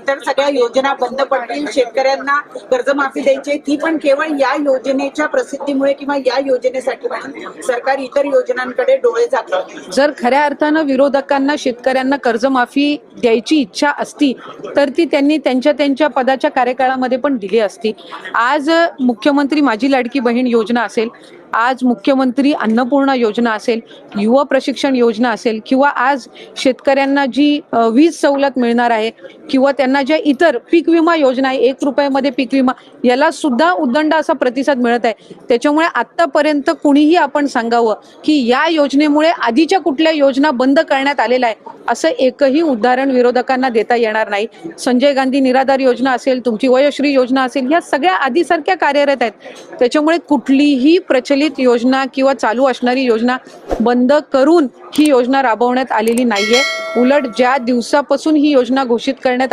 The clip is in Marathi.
इतर सगळ्या योजना बंद पडतील, शेतकऱ्यांना कर्जमाफी द्यायची ती पण केवळ या योजनेच्या प्रसिद्धीमुळे किंवा या योजनेसाठी म्हणून सरकार इतर योजनांकडे डोळे झाकतं. जर खऱ्या अर्थानं विरोधकांना शेतकऱ्यांना कर्जमाफी द्यायची इच्छा असती तर ती त्यांनी त्यांच्या पदाच्या कार्यकाळामध्ये पण दिली असती. आज मुख्यमंत्री माझी लाडकी बहीण योजना असेल, आज मुख्यमंत्री अन्नपूर्णा योजना असेल, युवा प्रशिक्षण योजना असेल, किंवा आज शेतकऱ्यांना जी वीज सवलत मिळणार आहे, किंवा त्यांना ज्या इतर पीक विमा योजना आहे, 1 रुपयामध्ये पीक विमा, याला सुद्धा उदंड असा प्रतिसाद मिळत आहे. त्याच्यामुळे आतापर्यंत कुणीही आपण सांगावं की या योजनेमुळे आधीच्या कुठल्या योजना बंद करण्यात आलेल्या आहे असं एकही उदाहरण विरोधकांना देता येणार नाही. संजय गांधी निराधार योजना असेल, तुमची वयश्री योजना असेल, या सगळ्या आधीसारख्या कार्यरत आहेत. त्याच्यामुळे कुठलीही प्रचलित योजना किंवा चालू असणारी योजना बंद करून ही योजना राबवण्यात आलेली नाहीये. उलट ज्या दिवसापासून ही योजना घोषित करण्यात